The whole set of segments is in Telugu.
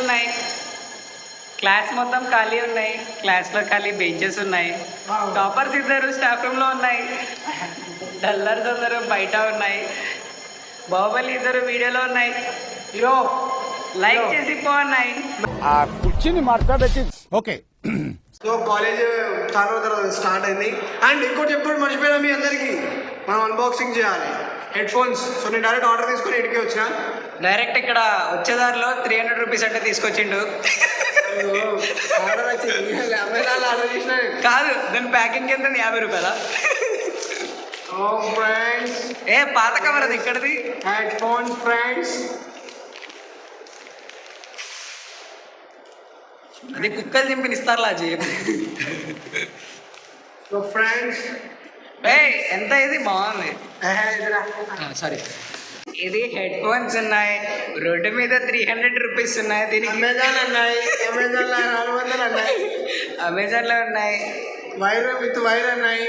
ఉన్నాయి, క్లాస్ మొత్తం ఖాళీ ఉన్నాయి, క్లాస్లో ఖాళీ బెంచెస్ ఉన్నాయి, టాపర్స్ ఇద్దరు స్టాఫ్ రూమ్లో ఉన్నాయి, డల్లర్స్ అందరూ బయట ఉన్నాయి, బాహుబలి ఇద్దరు వీడియోలో ఉన్నాయి, హీరో లైక్ చేసి పోన్నాయి. ఆ కుర్చీని మార్చబెట్టి ఓకే. సో కాలేజ్ చాలా రోజుల స్టార్ట్ అయింది. అండ్ ఇంకోటి ఎప్పుడు మర్చిపోయినా మీ అందరికీ మనం అన్బాక్సింగ్ చేయాలి హెడ్ ఫోన్స్. సో నేను డైరెక్ట్ ఆర్డర్ తీసుకుని ఇంటికి వచ్చిన. డైరెక్ట్ ఇక్కడ వచ్చేదారిలో 300 రూపీస్ అంటే తీసుకొచ్చిండు. ఆర్డర్ వచ్చింది, అమెజాన్లో ఆర్డర్ చేసిన కాదు, దాని ప్యాకింగ్ ఎంత 50 రూపాయలా? ఫ్రెండ్స్ ఏ పాత కవర్ అది ఇక్కడది. హెడ్ ఫోన్స్ ఫ్రెండ్స్, అది కుక్కలు చింపిన ఇస్తారులా చెప్పు. సో ఫ్రెండ్స్ ఏ ఎంత ఇది బాగుంది. సారీ, ఇది హెడ్ ఫోన్స్ ఉన్నాయి, రోడ్డు మీద 300 రూపీస్ ఉన్నాయి. దీనికి అమెజాన్ ఉన్నాయి, అమెజాన్లో 400 ఉన్నాయి, అమెజాన్లో ఉన్నాయి, వైర్ విత్ వైర్ ఉన్నాయి.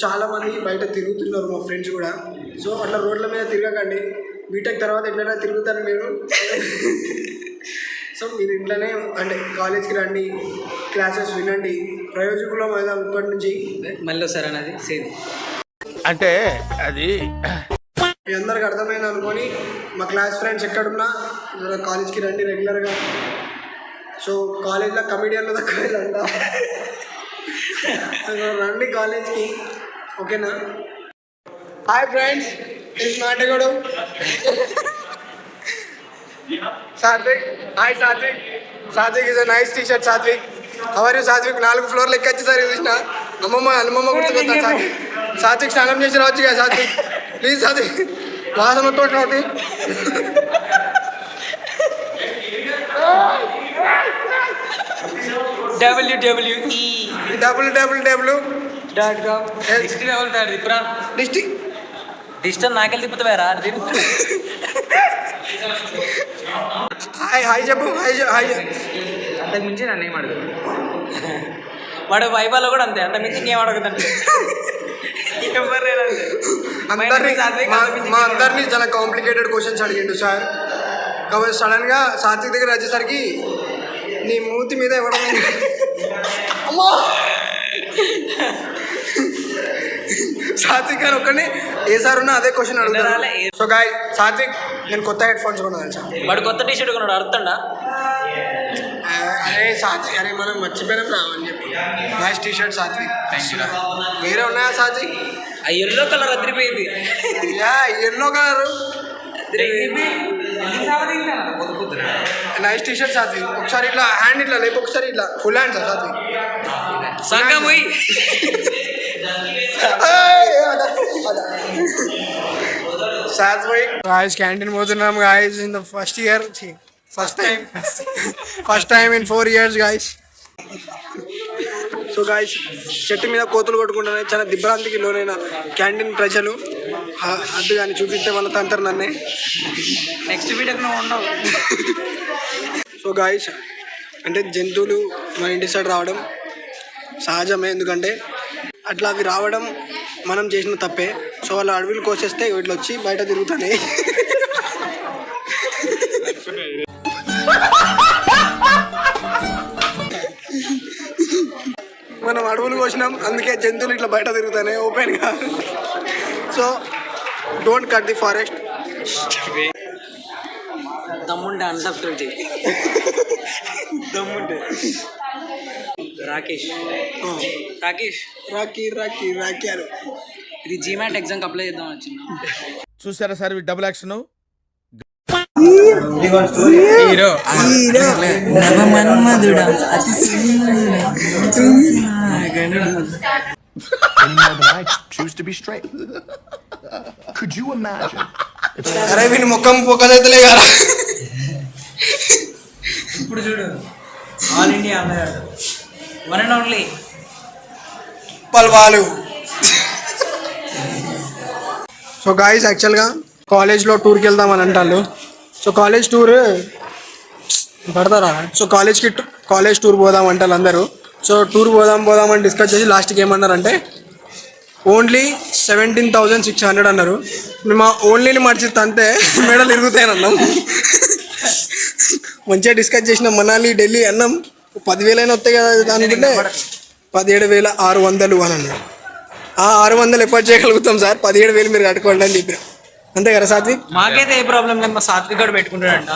చాలా మంది బయట తిరుగుతున్నారు మా ఫ్రెండ్స్ కూడా. సో అట్లా రోడ్ల మీద తిరగకండి, బీటెక్ తర్వాత ఎట్లయినా తిరుగుతారు మీరు. సో మీరు ఇంట్లోనే అంటే కాలేజ్కి రండి, క్లాసెస్ వినండి, ప్రయోజకులం అవుదాం ఇప్పటి నుంచి. మళ్ళీ వస్తారు అన్నది సేమ్ అంటే అది మీ అందరికి అర్థమైంది అనుకొని మా క్లాస్ ఫ్రెండ్స్ ఎక్కడున్నా కాలేజ్కి రండి రెగ్యులర్గా. సో కాలేజ్లో కమిడియన్లు తక్కువ రండి కాలేజ్కి, ఓకేనా? హాయ్ ఫ్రెండ్స్, ఇది నాటగడు Satvik. Hi Satvik. Satvik is a nice tea shirt. Satvik, how are you Satvik? 4 ఫ్లోర్లు ఎక్కొచ్చేసరి చూసిన అమ్మమ్మ గుర్తుకొస్తాను. సాత్విక్, సాత్విక్ స్నానం చేసి రావచ్చు కదా సాత్విక్, ప్లీజ్ సాత్విక్. వాసనతో సాత్విక్. డిస్టర్న్ నాకెళ్ళి తిప్పుతావేరా? హాయ్ చెప్పు. హాయ్. అంతకు మించి నన్ను ఏం అడుగు. వాడు వైభాలో కూడా అంతే, అంతకు మించి ఇంకేం అడగదంటే. మా అందరినీ చాలా కాంప్లికేటెడ్ క్వశ్చన్స్ అడిగిండు సార్. కాబట్టి సడన్గా సాత్విక్ దగ్గర వచ్చేసరికి నీ మూతి మీద ఇవ్వడం సాత్విక్ గారు ఒక్కడిని ఏ సార్ ఉన్నా అదే క్వశ్చన్ అడుగుతారు. సో గాయ్ సాత్విక్, నేను కొత్త హెడ్ ఫోన్స్ కొన్నాను సార్. వాడు కొత్త టీ షర్ట్ కొన్నాడు, అర్థండా? అరే సాత్విక్, అరే మనం మర్చిపోయినాం రావని చెప్పి నైస్ టీ షర్ట్ సాత్విక్. వేరే ఉన్నాయా సాత్విక్? ఆ ఎల్లో కలర్ అదిరిపోయింది. Yellow colour nice tea shirt Satvik. ఒకసారి ఇట్లా హ్యాండ్ ఇట్లా లేపు, ఒకసారి ఇట్లా full hand sir Satvik. Sangam పోయి గాయస్ క్యాంటీన్ పోతున్నాం guys. In the first time in 4 years guys. So guys, చెట్టు మీద కోతులు కొట్టుకుంటున్నాయి. చాలా దిబ్బరాంతికి లోనైన క్యాంటీన్ ప్రజలు అడ్డు కానీ చూపిస్తే వాళ్ళ తంటారు నన్నే. నెక్స్ట్ వీడియోకి నువ్వు ఉండవు. సో గాయస్, అంటే జంతువులు మన ఇంటి సైడ్ రావడం సహజమే, ఎందుకంటే అట్లా అవి రావడం మనం చేసిన తప్పే. సో వాళ్ళు అడవిలు కోసేస్తే వీటిలో వచ్చి బయట తిరుగుతాయి. మనం అడవులు కోసినాం, అందుకే జంతువులు ఇట్లా బయట తిరుగుతాయి ఓపెన్గా. So don't cut the forest. దమ్ముంటే అన్సబ్స్క్రైబ్ చేయి. దమ్ముంటే రాకేష్ అని ఇది జీమాట్ ఎగ్జామ్కి అప్లై చేద్దాం వచ్చింది. చూసారా సార్ డబుల్ యాక్షన్. హీరో నవమన్మధుడా అతి choose to be straight. Could you imagine? అరే వీని ముఖం ఫోకస్ అవుతలే కదా. ఇప్పుడు చూడు, ఆల్ ఇండియా అమ్మాయి వన్ అండ్ ఓన్లీ పల్వాలు. సో గాయస్, యాక్చువల్గా కాలేజ్లో టూర్కి వెళ్దామని అంటారు. సో కాలేజ్ టూర్ పడతారా? సో కాలేజ్ టూర్ పోదాం అంటారు అందరూ. సో టూర్ పోదామని డిస్కస్ చేసి లాస్ట్కి ఏమన్నారంటే ఓన్లీ 17,600 అన్నారు. మేము ఓన్లీని మర్చితే అంతే మెడలు ఇరుగుతాయని అన్నాం. మంచిగా డిస్కస్ చేసిన మనాలి ఢిల్లీ అన్నం 10,000 అయినా వస్తాయి కదా అనుకుంటే 17,600 అని అన్నారు. 600 ఎఫర్ట్ చేయగలుగుతాం సార్, 17,000 మీరు కట్టుకోండి అని చెప్పిన. అంతే కదా సాత్విక్? మాకైతే ఏ ప్రాబ్లం లేదు, మా సాత్విక్ గారు పెట్టుకుంటాడంట.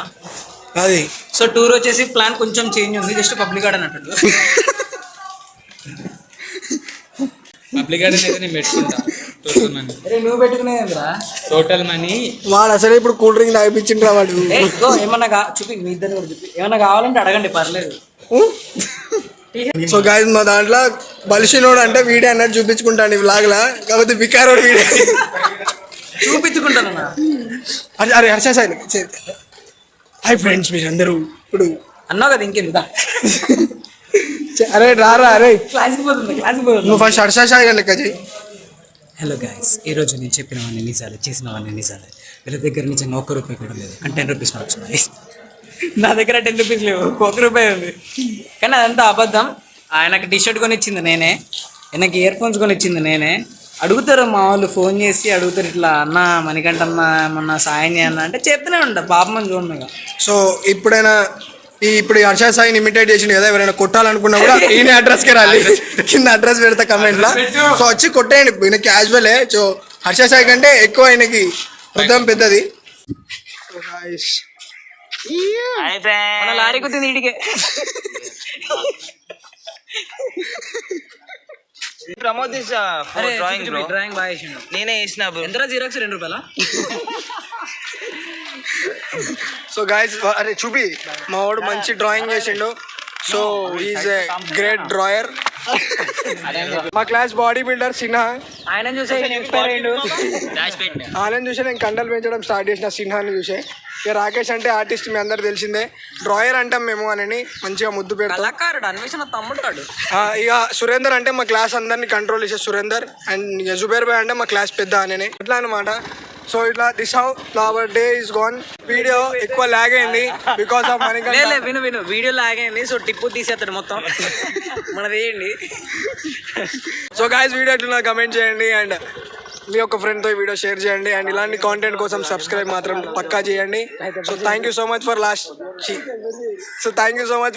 అది సో టూర్ వచ్చేసి ప్లాన్ కొంచెం చేంజ్ ఉంది, జస్ట్ పబ్లిక్ గార్డెన్ అన్నట్టు. పబ్లిక్ గార్డెన్ అయితే నేను పెట్టుకుంటా. టోటల్ మనీ, నువ్వు పెట్టుకునేదిరా టోటల్ మనీ. వాడు అసలు ఇప్పుడు కూల్ డ్రింక్ తాగిపించిండ్రా వాడు. ఏమన్నా చూపి, మీ ఇద్దరు కూడా చూపి, ఏమన్నా కావాలంటే అడగండి, పర్లేదు. సో గాయస్ మా దాంట్లో బలిసినోడు అంటే వీడియో అన్నట్టు చూపించుకుంటాను వ్లాగ్లా, కాకపోతే వికారోడు వీడియో చూపించుకుంటానన్నా. అరే హర్ష సాయి హాయ్ ఫ్రెండ్స్ మీరు అందరూ ఇప్పుడు అన్నావు కదా ఇంకెందుదా అరే రారా అరే క్లాస్కి పోతుంది. నువ్వు ఫస్ట్ హర్ష సాయి లెక్క చెయ్యి. హలో గాయస్, ఈరోజు నేను చెప్పినవన్నీ నిజాలే, చేసినవన్నీ నిజాలే. వీళ్ళ దగ్గర నిజంగా ₹1 కూడా లేదు, కానీ 10 రూపీస్ వచ్చినాయి. నా దగ్గర 10 రూపీస్ లేవు, ₹1 ఉంది. కానీ అదంతా అబద్ధం. ఆయనకు టీషర్ట్ కొని ఇచ్చింది నేనే, ఆయనకి ఇయర్ ఫోన్స్ కొని ఇచ్చింది నేనే. అడుగుతారు మా వాళ్ళు, ఫోన్ చేసి అడుగుతారు, ఇట్లా అన్న మణికంఠ అన్న ఏమన్నా సాయం చేయన్న అంటే చెప్తూనే ఉంటా, పాపం అని చూడండి. సో ఇప్పుడైనా ఇప్పుడు హర్ష సాయిని ఇమిటేట్ చేసిండు కదా, ఎవరైనా కొట్టాలనుకున్నా కూడా ఈయన అడ్రస్కి రాలి, కింద అడ్రస్ పెడతా కమెంట్లో. సో వచ్చి కొట్టేయండి, ఈయన క్యాజువలే. సో హర్ష సాయి కంటే ఎక్కువ ఆయనకి హృదయం పెద్దది. మన లారీ కుట్టింది ఇడికే. ప్రమోద్ డ్రాయింగ్ డ్రాయింగ్ బాగా వేసిండు. నేనే వేసిన ఎంత జిరాక్స్ ₹2? సో గాయస్ అరే చూపి, మా వాడు మంచి డ్రాయింగ్ చేసిండు. So is a great drawer. మా క్లాస్ బాడీ బిల్డర్ సిన్హా, ఆయన చూసే ఇన్స్పైర్ అయ్యిండు. ఆయన చూసే నేను కండలు పెంచడం స్టార్ట్ చేసిన, సిన్హాని చూసే. ఇక రాకేష్ అంటే ఆర్టిస్ట్, మీ అందరు తెలిసిందే. డ్రాయర్ అంటాం మేము అని మంచిగా ముద్దు పెడతాం. కళాకారుడు, అన్వేషణ తమ్ముడు. ఇక సురేందర్ అంటే మా క్లాస్ అందరినీ కంట్రోల్ చేసే సురేందర్. అండ్ జుబేర్ భాయ్ అంటే మా క్లాస్ పెద్ద ఆయననే, అట్లా అనమాట. సో ఇట్లా this how our day is gone. Video ఎక్కువ లాగ్ అయింది బికాస్ ఆఫ్ మనీ. విను వీడియో లాగ్ అయింది, సో టిప్పు తీసేస్తాడు మొత్తం మనది వేయండి. సో గాయస్ వీడియో ఎట్లా కమెంట్ చేయండి, అండ్ మీ యొక్క ఫ్రెండ్తో ఈ వీడియో షేర్ చేయండి. అండ్ ఇలాంటి కాంటెంట్ కోసం సబ్స్క్రైబ్ మాత్రం పక్కా చేయండి. So thank you so much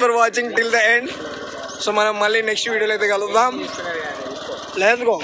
for watching till the end. So మనం మళ్ళీ నెక్స్ట్ వీడియోలో అయితే కలుద్దాం. Let's go.